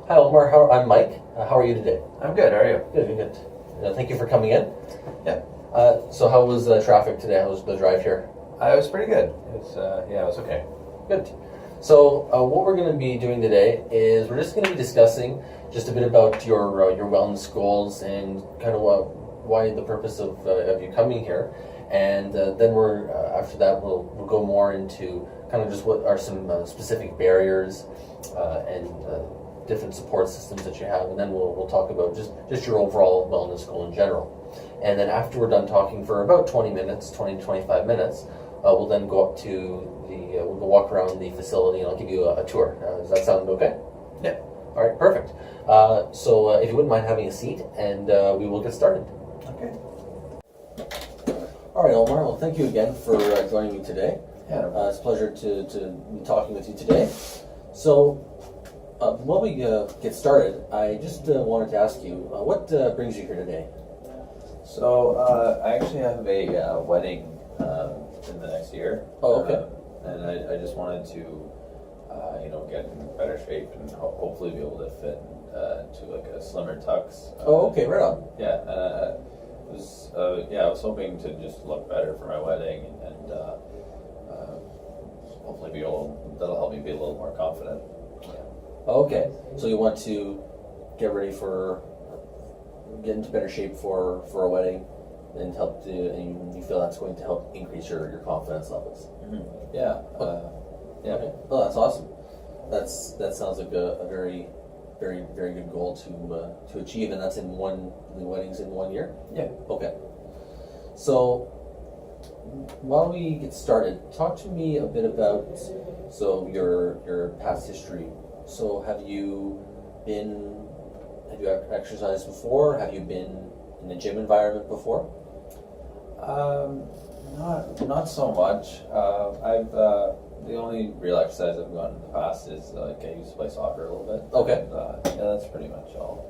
Hi, Omar. I'm Mike. How are you today? I'm good. How are you? Good, good, good. Thank you for coming in. Yeah. So how was traffic today? How was the drive here? It was pretty good. It was it was okay. Good. So what we're going to be doing today is we're just going to be discussing just a bit about your wellness goals and kind of why the purpose of you coming here, and then we're after that we'll go more into kind of just what are some specific barriers and different support systems that you have, and then we'll talk about just your overall wellness goal in general. And then after we're done talking for about 20 to 25 minutes, we'll then go up to we'll go walk around the facility and I'll give you a tour. Does that sound okay? Yeah. All right, perfect. So if you wouldn't mind having a seat, and we will get started. Okay. All right, Omar. Well, thank you again for joining me today. Yeah. It's a pleasure to be talking with you today. So while we get started, I just wanted to ask you, what brings you here today? So I actually have a wedding in the next year. Oh, okay. And I just wanted to get in better shape and hopefully be able to fit to like a slimmer tux. Oh, okay, right on. Yeah. I was hoping to just look better for my wedding and hopefully that'll help me be a little more confident. Okay, so you want to get into better shape for a wedding, and and you feel that's going to help increase your confidence levels. Mm-hmm. Yeah. Yeah. Okay. Oh, that's awesome. That sounds like a very, very, very good goal to achieve, and that's the wedding's in 1 year. Yeah. Okay. So while we get started, talk to me a bit about your past history. So have you exercised before? Have you been in a gym environment before? Not so much. I've the only real exercise I've done in the past is like I used to play soccer a little bit. Okay. And, that's pretty much all.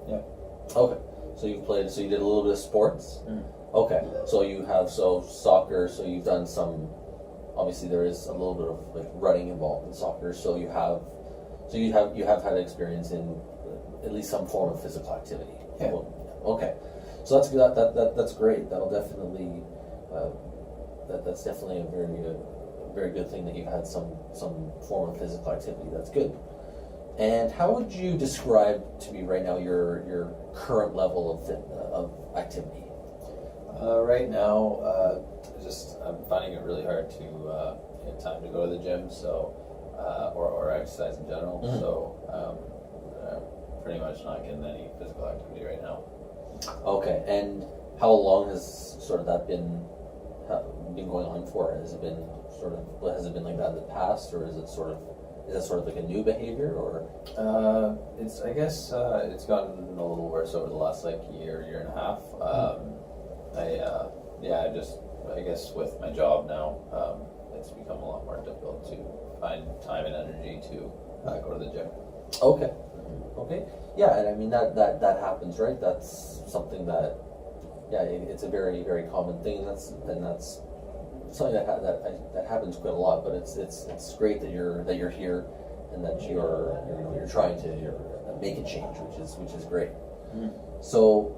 Yeah. Okay. So you did a little bit of sports? Mm. Okay. So you have soccer, so you've done some, obviously there is a little bit of like running involved in soccer, so you have had experience in at least some form of physical activity. Yeah. Okay. So that's great. That'll definitely that's definitely a very good thing that you've had some form of physical activity. That's good. And how would you describe to me right now your current level of activity? Right now, I'm finding it really hard to get time to go to the gym, so or exercise in general. Mm-hmm. So pretty much not getting any physical activity right now. Okay, and how long has sort of that been going on for? Has it been like that in the past, or is that sort of like a new behavior, or? I guess it's gotten a little worse over the last like year and a half. I guess with my job now, it's become a lot more difficult to find time and energy to go to the gym. Okay. Okay. Yeah, and I mean that happens, right? That's something that, it's a very, very common thing. That's something that happens quite a lot. But it's great that you're here, and that you're trying to make a change, which is great. Mm. So,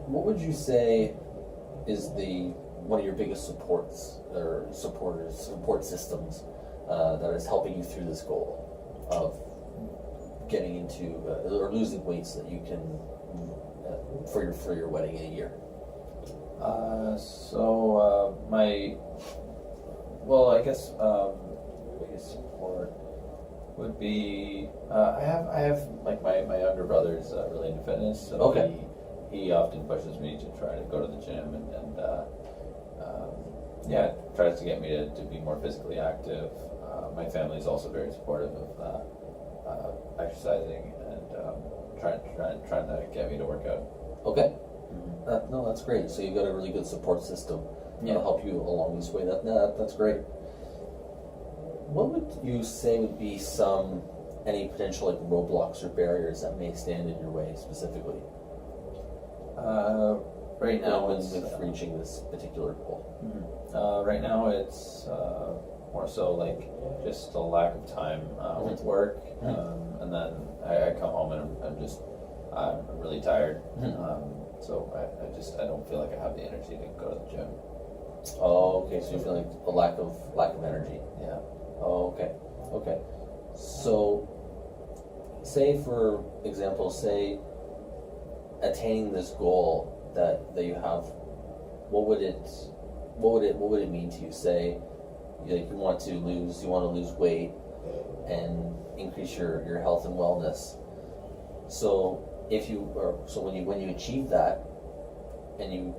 what would you say is one of your biggest support systems that is helping you through this goal of getting into or losing weight so that you can for your wedding in a year? I guess biggest support would be I have like my younger brother's really into fitness, so okay. he often pushes me to try to go to the gym and tries to get me to be more physically active. My family is also very supportive of exercising and trying to get me to work out. Okay. Mm-hmm. No, that's great. So you've got a really good support system that'll help you along this way. That's great. What would you say would be any potential like roadblocks or barriers that may stand in your way specifically? Right now, with reaching this particular goal. Mm-hmm. Right now, it's more so like just a lack of time with work, and then I come home and I'm really tired. So I don't feel like I have the energy to go to the gym. Oh, okay. So you feel like a lack of energy. Yeah. Oh, okay. Okay. So, say for example, say attaining this goal that you have, what would it mean to you? Say, like you want to lose weight and increase your health and wellness. So when you achieve that, and you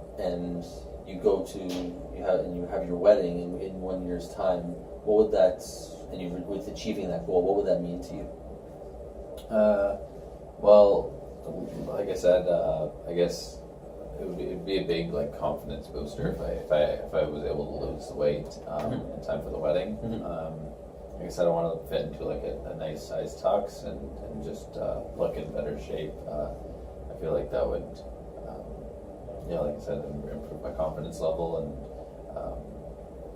go to you have your wedding in 1 year's time, what would that, and you with achieving that goal, what would that mean to you? Well, like I said, I guess it'd be a big like confidence booster if I was able to lose the weight in time for the wedding. Like I said, I want to fit into like a nice size tux and just look in better shape. I feel like that would, like I said, improve my confidence level and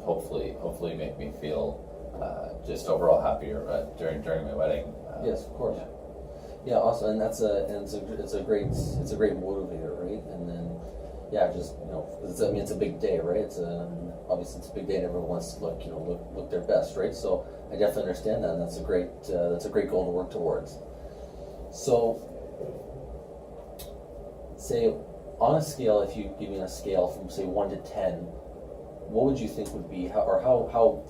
hopefully make me feel just overall happier during my wedding. Yes, of course. Yeah, awesome, and it's a great motivator, right? And then, just it's a big day, right? Obviously it's a big day, and everyone wants to look their best, right? So I definitely understand that, and that's a great goal to work towards. So, say on a scale, if you give me a scale from say 1 to 10, what would you think would be how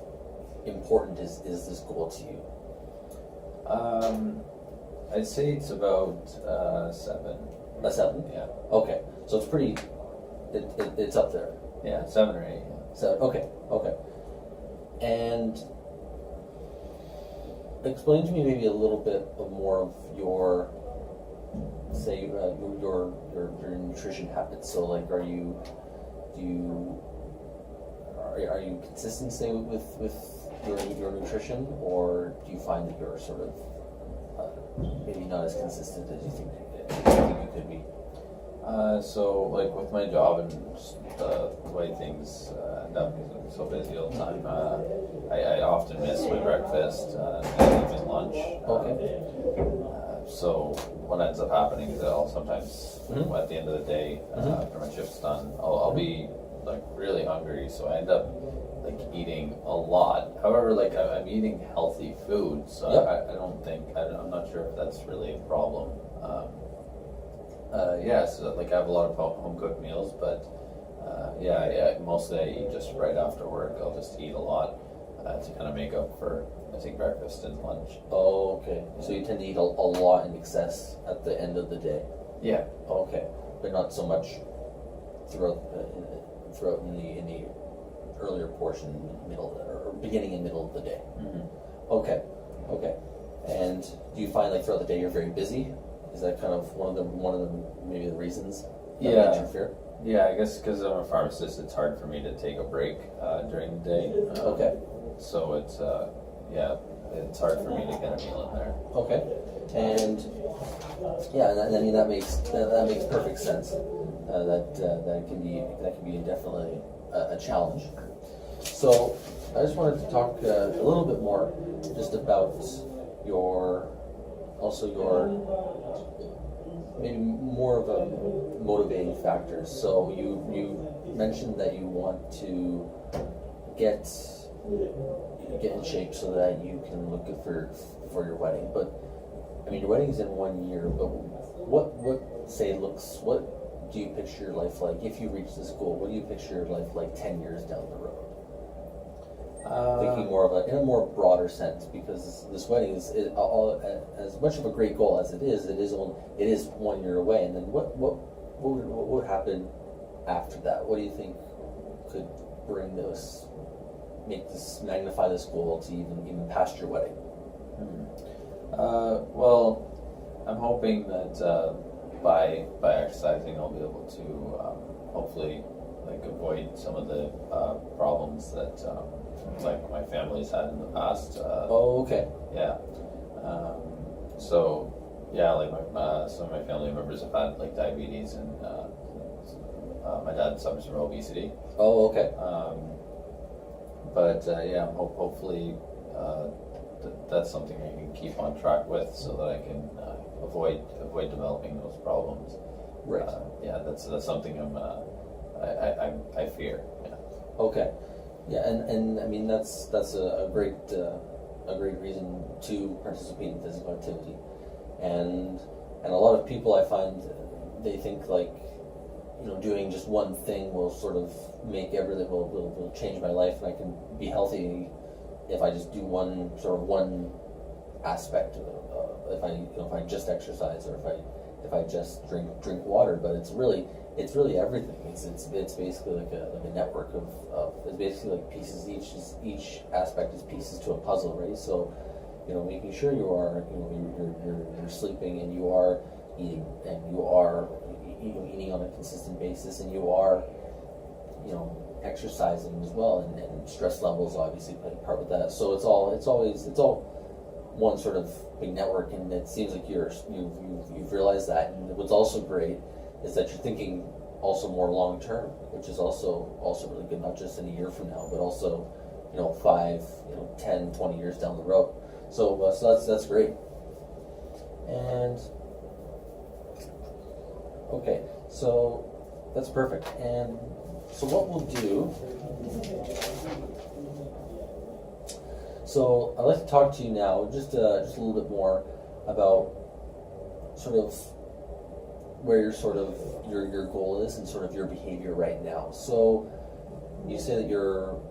important is this goal to you? I'd say it's about 7. A 7? Yeah. Okay, so it's pretty. It's up there. Yeah, 7 or 8. Yeah. So okay. And explain to me maybe a little bit more of your, say, your nutrition habits. So like, are you consistent, say, with your nutrition, or do you find that you're sort of maybe not as consistent as you think you could be? So like with my job and just the way things end up because I'm so busy all the time, I often miss my breakfast and even lunch. Okay. So what ends up happening is that I'll sometimes at the end of the day after my shift's done, I'll be like really hungry, so I end up like eating a lot. However, like I'm eating healthy food, so I'm not sure if that's really a problem. So like I have a lot of home cooked meals, but mostly I eat just right after work. I'll just eat a lot to kind of make up for I take breakfast and lunch. Oh, okay. So you tend to eat a lot in excess at the end of the day. Yeah. Okay, but not so much throughout in the earlier portion, middle or beginning and middle of the day. Okay. And do you find like throughout the day you're very busy? Is that kind of one of the maybe the reasons that might interfere? Yeah, I guess because I'm a pharmacist, it's hard for me to take a break during the day. Okay. So it's hard for me to get a meal in there. Okay. And I mean that makes perfect sense. That can be definitely a challenge. So I just wanted to talk a little bit more just about your maybe more of a motivating factor. So you mentioned that you want to get in shape so that you can look good for your wedding. But I mean, your wedding is in 1 year. But what do you picture your life like if you reach this goal? What do you picture your life like 10 years down the road? Thinking more in a more broader sense, because this wedding is as much of a great goal as it is 1 year away. And then what would happen after that? What do you think could magnify this goal to even past your wedding? Well, I'm hoping that by exercising, I'll be able to hopefully like avoid some of the problems that like my family's had in the past. Okay. Yeah. So yeah, like some of my family members have had like diabetes, and my dad suffers from obesity. Oh, okay. Yeah, hopefully that's something I can keep on track with, so that I can avoid developing those problems. Right. Yeah, that's something I fear. Yeah. Okay. Yeah, and I mean that's a great reason to participate in physical activity, and a lot of people I find they think like, doing just one thing will sort of make everything will change my life, and I can be healthy if I just do one aspect of it. If I just exercise, or if I just drink water. But it's really everything. It's basically like a network of it's basically like pieces. Each aspect is pieces to a puzzle, right? So, making sure you are you're sleeping, and you are eating, and you are eating on a consistent basis, and you are exercising as well, and stress levels obviously play a part with that. So it's all one sort of big network, and it seems like you've realized that. And what's also great is that you're thinking also more long term, which is also really good, not just in a year from now, but also 5, 10, 20 years down the road. So that's great. And okay, so that's perfect. And so what we'll do, so I'd like to talk to you now just a little bit more about sort of where your goal is, and sort of your behavior right now. So you say that your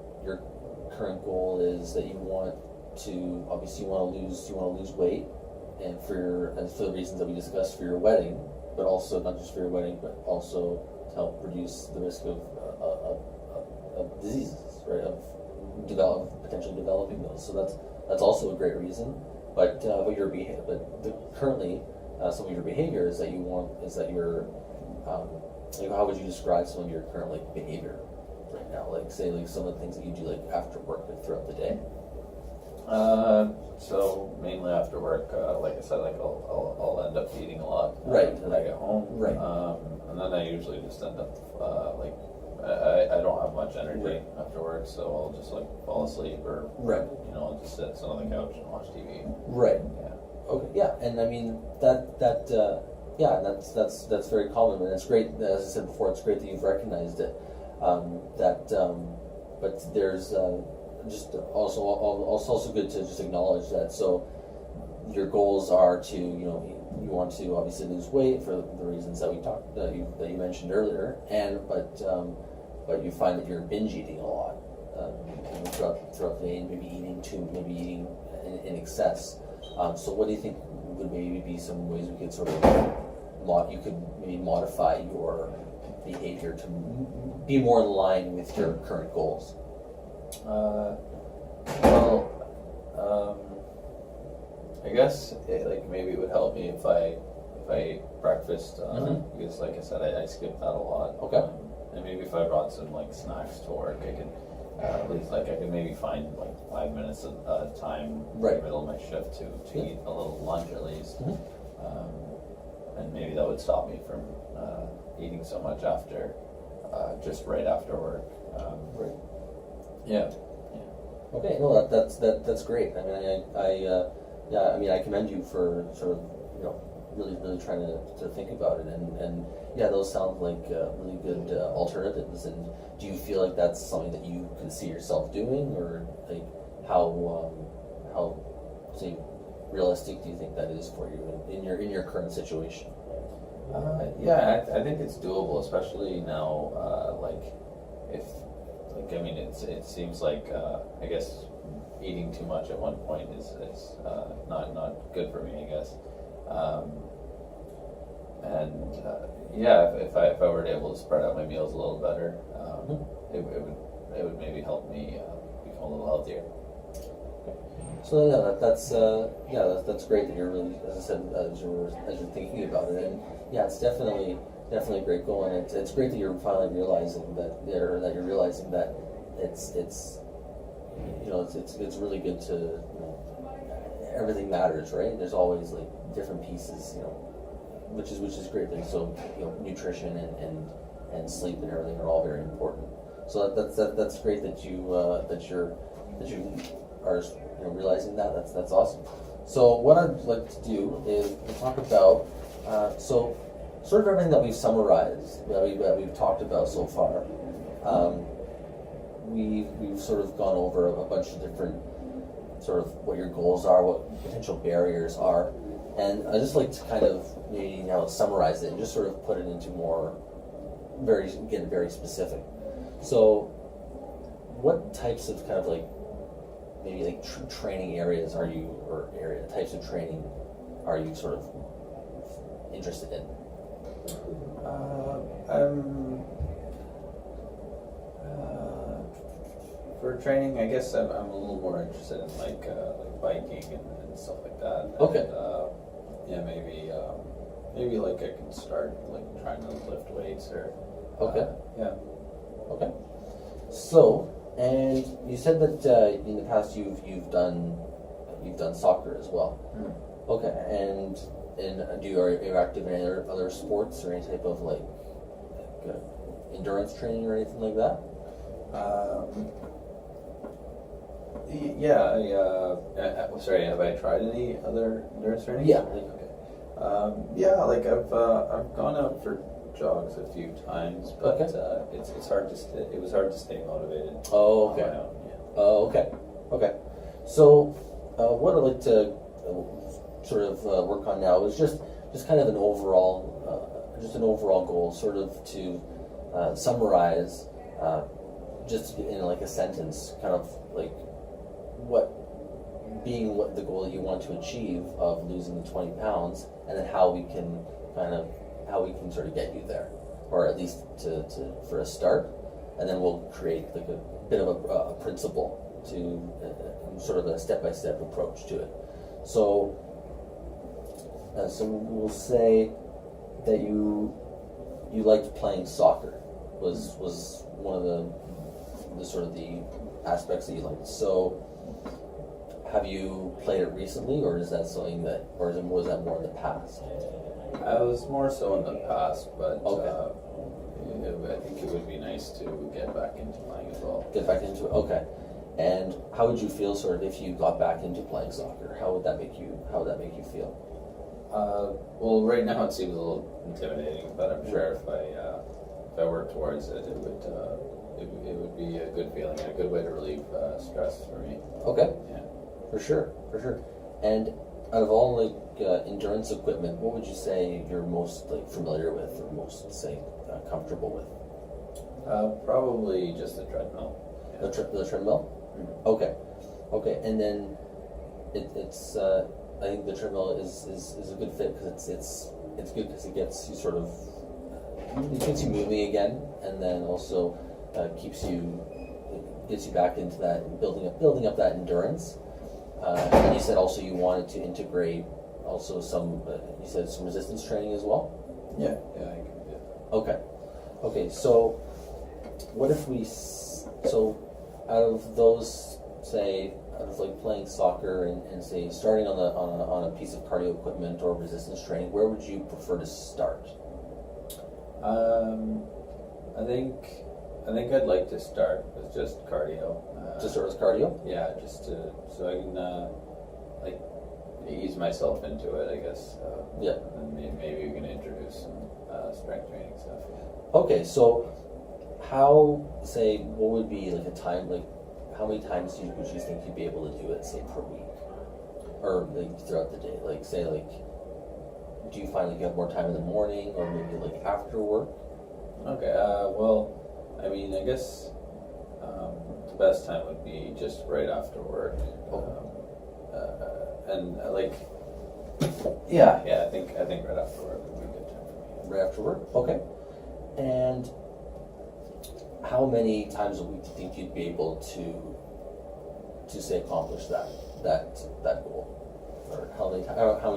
current goal is that you want to lose weight, and for the reasons that we discussed for your wedding, but also not just for your wedding, but also to help reduce the risk of diseases, right? Of potentially developing those. So that's also a great reason. But currently some of your behavior is that you're how would you describe some of your current behavior right now? Like say some of the things that you do after work, throughout the day. So mainly after work, like I said, I'll end up eating a lot when I get home. Right. And then I usually just end up I don't have much energy after work, so I'll just fall asleep, or I'll just sit on the couch and watch TV. Right. Yeah. Okay. Yeah, and I mean that's very common, and it's great. As I said before, it's great that you've recognized it. But there's just also good to just acknowledge that. So your goals are to you want to obviously lose weight for the reasons that we talked that you mentioned earlier, but you find that you're binge eating a lot throughout the day, and maybe eating in excess. So what do you think would maybe be some ways we could you could maybe modify your behavior to be more in line with your current goals? I guess maybe it would help me if I ate breakfast, because like I said, I skip that a lot. Okay. And maybe if I brought some snacks to work, I could at least I could maybe find 5 minutes of time in the middle of my shift to eat a little lunch at least. And maybe that would stop me from eating so much after just right after work. Yeah. Okay, no, that's great. I mean, I commend you for sort of really trying to think about it, and those sound like really good alternatives. And do you feel like that's something that you can see yourself doing, or how say realistic do you think that is for you in your current situation? I think it's doable, especially now. It seems like I guess eating too much at one point is not good for me, I guess. If I were able to spread out my meals a little better, it would maybe help me become a little healthier. So that's great that you're really, as I said, as you're thinking about it, and it's definitely a great goal, and it's great that you're finally realizing that it's really good to everything matters, right? There's always different pieces, which is great. So nutrition and sleep and everything are all very important. So that's great that you that you are realizing that. That's awesome. So what I'd like to do is talk about so sort of everything that we've summarized that we've talked about so far. We've sort of gone over a bunch of different sort of what your goals are, what potential barriers are, and I just like to kind of maybe now summarize it and just sort of put it into more get very specific. So, what types of kind of like maybe like training areas are you, or types of training are you sort of interested in? For training, I guess I'm a little more interested in like biking and stuff like that. Okay. And, yeah, maybe like I can start like trying to lift weights or. Okay. Yeah. Okay. So, and you said that in the past you've done soccer as well. Mm. Okay. And are you active in any other sports or any type of like endurance training or anything like that? Yeah. Sorry. Have I tried any other endurance training? Yeah. Okay. Yeah. Like I've gone out for jogs a few times, but Okay. it's hard to it was hard to stay motivated. Oh, okay. On my own, yeah. Oh, okay. Okay. So, what I'd like to sort of work on now is just kind of an overall goal, sort of to summarize, just in like a sentence, kind of like what the goal that you want to achieve of losing the 20 pounds, and then how we can sort of get you there, or at least to for a start, and then we'll create like a bit of a principle to sort of a step-by-step approach to it. So we'll say that you liked playing soccer was one of the sort of the aspects that you liked. So have you played it recently, or is that something that, or was that more in the past? I was more so in the past, but Okay. I think it would be nice to get back into playing as well. Get back into it. Okay. And how would you feel, sort of, if you got back into playing soccer? How would that make you feel? Well, right now it seems a little intimidating, but I'm sure if I work towards it, it would be a good feeling and a good way to relieve stress for me. Okay. Yeah. For sure. And out of all like endurance equipment, what would you say you're most like familiar with, or most say comfortable with? Probably just the treadmill. Yeah. The treadmill. Mm-hmm. Okay. And then it's I think the treadmill is a good fit because it's good because it gets you moving again, and then also gets you back into that building up that endurance. And you said also you wanted to integrate also some resistance training as well. Yeah, I can do that. Okay. So what if out of those, say, out of like playing soccer and say starting on a piece of cardio equipment or resistance training, where would you prefer to start? I think I'd like to start with just cardio. To start with cardio? Yeah, just so I can like ease myself into it, I guess. Yeah. And maybe we can introduce some strength training stuff. Okay, so what would be like a time, like how many times would you think you'd be able to do it, say, per week, or like throughout the day? Like, say, like, do you find like you have more time in the morning, or maybe like after work? Okay. Well, I mean, I guess the best time would be just right after work. And like, yeah, I think right after work would be a good time for me. Right after work? Okay. And how many times a week do you think you'd be able to say accomplish that goal? Or how many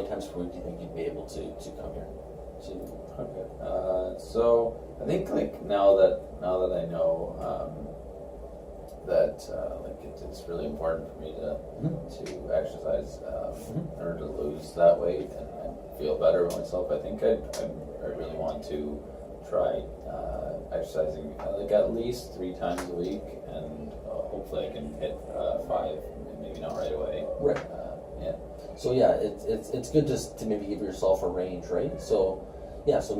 times per week do you think you'd be able to come here? Okay. So I think like now that I know that like it's really important for me to exercise in order to lose that weight and feel better with myself. I think I really want to try exercising like at least 3 times a week, and hopefully I can hit 5. Maybe not right away. Right. Yeah. So yeah, it's good just to maybe give yourself a range, right? So yeah, so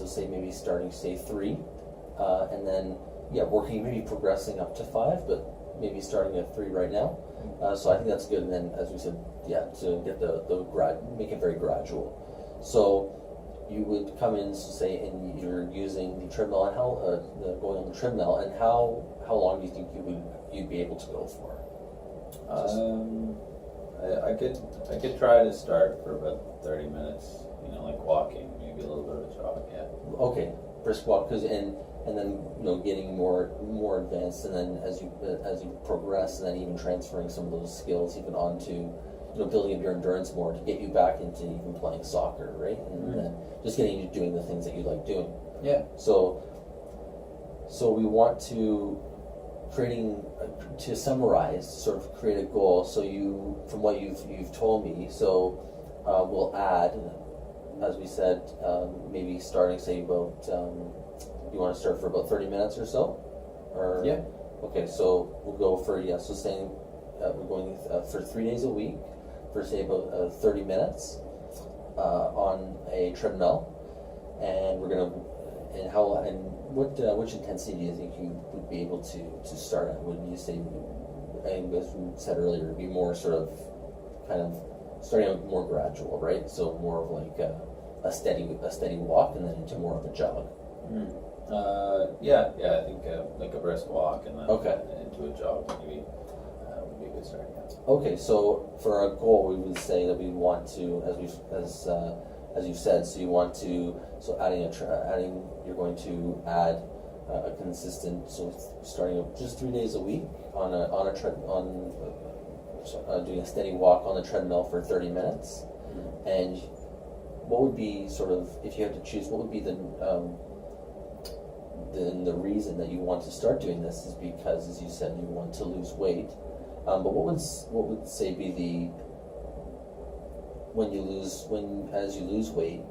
say maybe starting say 3, and then working, maybe progressing up to 5, but maybe starting at 3 right now. So I think that's good. And then, as we said, to get make it very gradual. So you would come in, say, and you're using the treadmill, and going on the treadmill, and how long do you think you'd be able to go for? I could try to start for about 30 minutes. Like walking, maybe a little bit of a jog. Yeah. Okay, brisk walk, and then getting more advanced, and then as you progress, and then even transferring some of those skills even onto building up your endurance more to get you back into even playing soccer, right? And then just getting you doing the things that you like doing. Yeah. So we want to to summarize, sort of create a goal. So from what you've told me, so we'll add, as we said, maybe starting, say, about, you want to start for about 30 minutes or so? Or, yeah. Okay, so we'll go for, so saying we're going for 3 days a week for, say, about 30 minutes on a treadmill. And we're going to, which intensity do you think you would be able to start at? Would you say, as we said earlier, it'd be more sort of kind of starting out more gradual, right? So more of like a steady walk, and then into more of a jog. Yeah. I think like a brisk walk, and then into a jog maybe would be a good start. Yeah. Okay, so for our goal, we would say that we want to, as you said, so you want to, you're going to add a consistent, so starting up just 3 days a week doing a steady walk on the treadmill for 30 minutes. And what would be sort of, if you had to choose, what would be the reason that you want to start doing this is because, as you said, you want to lose weight. But what would say be the, as you lose weight,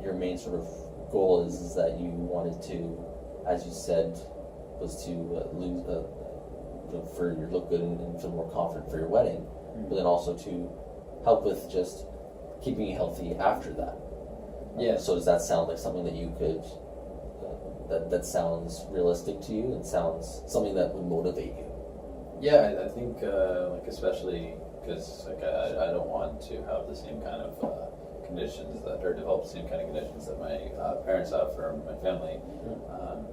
your main sort of goal is that you wanted to, as you said, was to lose for your look good and feel more confident for your wedding, but then also to help with just keeping you healthy after that. Yeah. So does that sound like something that you could, that sounds realistic to you, and sounds something that would motivate you? Yeah, I think like especially because like I don't want to have the same kind of conditions or develop the same kind of conditions that my parents have for my family.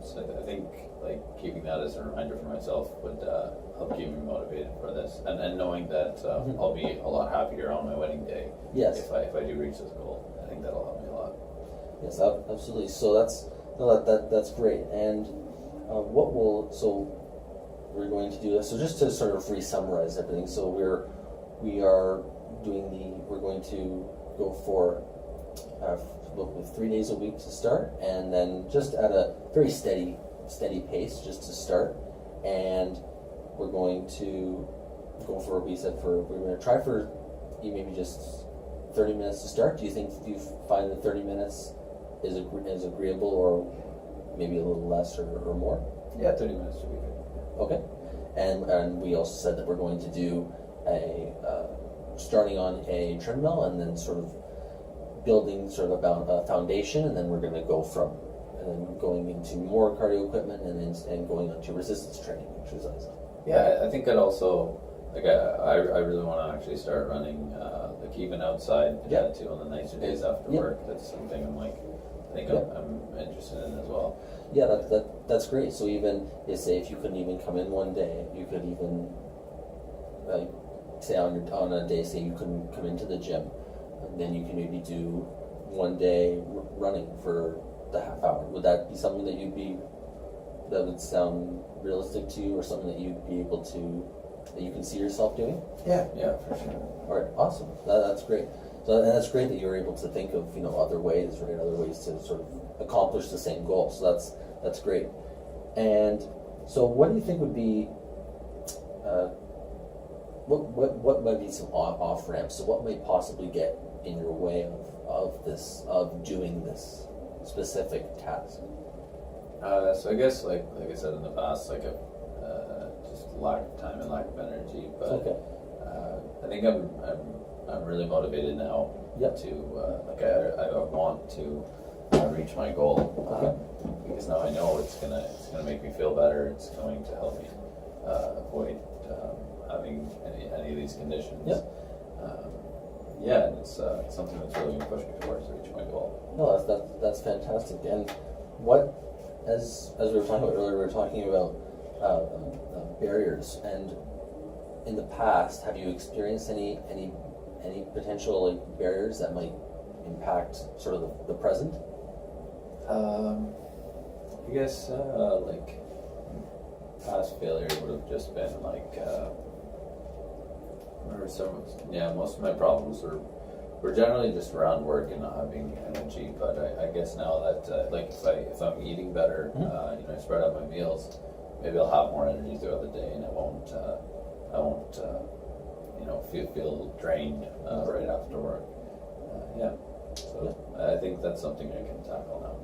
So I think like keeping that as a reminder for myself would help keep me motivated for this, and knowing that I'll be a lot happier on my wedding day. Yes. If I do reach this goal, I think that'll help me a lot. Yes, absolutely. So that's great. And we're going to do this. So just to sort of re-summarize everything. So we're going to go for with 3 days a week to start, and then just at a very steady pace just to start. And we're going to go for, we're going to try for maybe just 30 minutes to start. Do you find that 30 minutes is agreeable, or maybe a little less or more? Yeah, 30 minutes would be good. Okay, and we also said that we're going to do starting on a treadmill, and then sort of building sort of a foundation, and then we're going to going into more cardio equipment, and going into resistance training exercise. Yeah, I think I'd also, like, I really want to actually start running, like even outside too, on the nicer days after work. That's something I'm interested in as well. Yeah, that's great. So even, say, if you couldn't even come in one day, you could even, say on a day, say you couldn't come into the gym, then you can maybe do one day running for the half hour. Would that be something that would sound realistic to you, or something that you'd be able to, that you can see yourself doing? Yeah, for sure. All right, awesome. That's great. So, and that's great that you're able to think of other ways to sort of accomplish the same goal. So that's great. And so, what do you think would be what might be some off ramps? So, what might possibly get in your way of doing this specific task? So I guess like I said in the past, like a just lack of time and lack of energy. But Okay. I think I'm really motivated now. Yep. To like I want to reach my goal. Because now I know it's gonna make me feel better. It's going to help me avoid having any of these conditions. Yep. Yeah, and it's something that's really going to push me towards to reach my goal. No, that's fantastic. And what, as we were talking about earlier, we were talking about barriers. And in the past, have you experienced any potential like barriers that might impact sort of the present? I guess like past failure would have just been like most of my problems were generally just around work and not having energy. But I guess now that like if I'm eating better, I spread out my meals, maybe I'll have more energy throughout the day, and I won't feel drained right after work. Yeah. So I think that's something I can tackle now.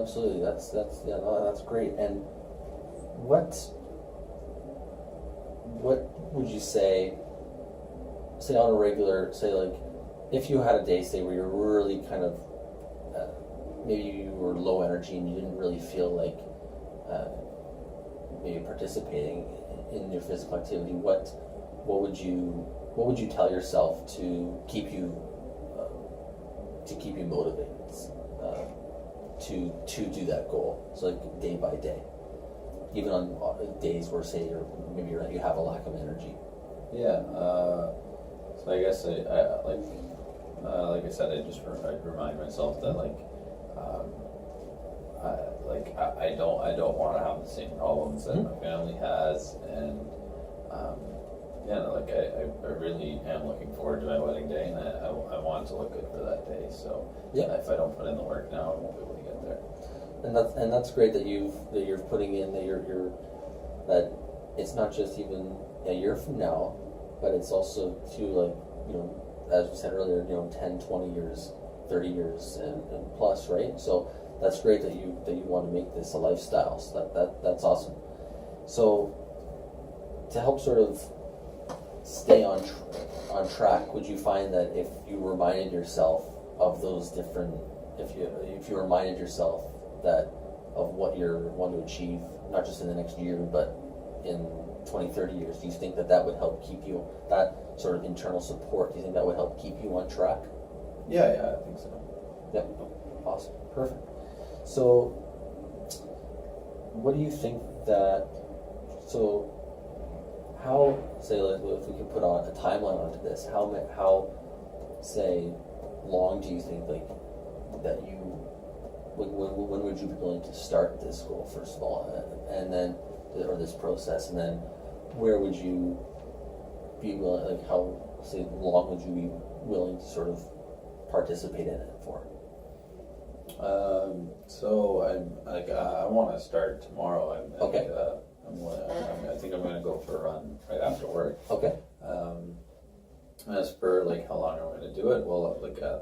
Absolutely, that's great. And what would you say on a regular, say like if you had a day, say where you're really kind of maybe you were low energy and you didn't really feel like maybe participating in your physical activity, what would you tell yourself to keep you motivated to do that goal? So like day by day, even on days where say you have a lack of energy. Yeah. So I guess I like I said, I remind myself that I don't want to have the same problems that my family has, and I really am looking forward to my wedding day, and I want to look good for that day. So if I don't put in the work now, I won't be able to get there. And that's great that you're putting in that it's not just even a year from now, but it's also to as we said earlier, 10, 20 years, 30 years and plus, right? So that's great that you want to make this a lifestyle. So that's awesome. So to help sort of stay on track, would you find that if you reminded yourself of those different, if you reminded yourself that of what you want to achieve, not just in the next year, but in 20, 30 years, do you think that would help keep you, that sort of internal support, do you think that would help keep you on track? Yeah, I think so. Yep. Awesome. Perfect. So what do you think how, say, like, if we could put on a timeline onto this, how say long do you think that you, when would you be willing to start this goal, first of all, and then, or this process, and then where would you be willing, how long would you be willing to sort of participate in it for? So I want to start tomorrow. Okay. I think I'm going to go for a run right after work. Okay. As for how long I'm going to do it, well,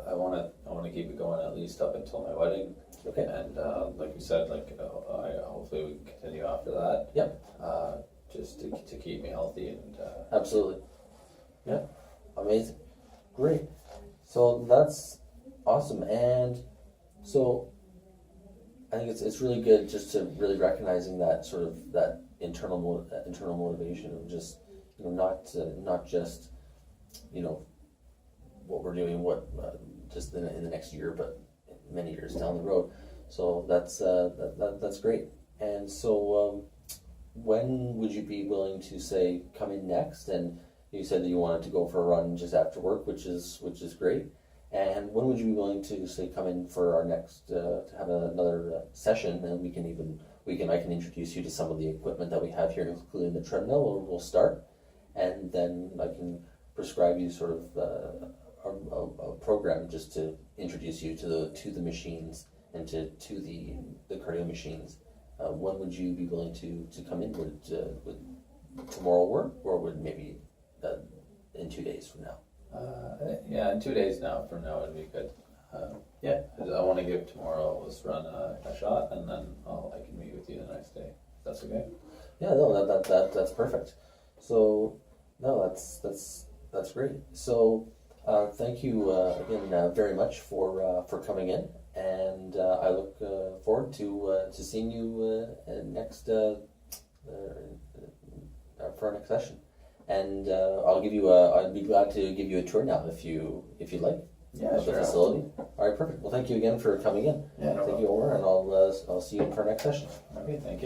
I want to keep it going at least up until my wedding. Okay. And like you said, hopefully we can continue after that. Yep. Just to keep me healthy and. Absolutely. Yeah. Amazing. Great. So that's awesome. And so I think it's really good just to really recognizing that sort of that internal motivation of just not just what we're doing just in the next year, but many years down the road. So that's great. And so when would you be willing to say come in next? And you said that you wanted to go for a run just after work, which is great. And when would you be willing to say come in for our next to have another session? And I can introduce you to some of the equipment that we have here, including the treadmill. We'll start, and then I can prescribe you sort of a program just to introduce you to the machines and to the cardio machines. When would you be willing to come in? Would tomorrow work, or would maybe in 2 days from now? Yeah, in 2 days from now would be good. yeah, I want to give tomorrow let's run a shot, and then I can meet with you the next day. That's okay. Yeah, no, that's perfect. So, no, that's great. So, thank you again very much for coming in, and I look forward to seeing you next for our next session. And I'd be glad to give you a tour now if you'd like. Yeah, of sure. the facility. All right, perfect. Well, thank you again for coming in. Yeah, no Thank problem. you, Omar, and I'll see you for our next session. Okay, thank you.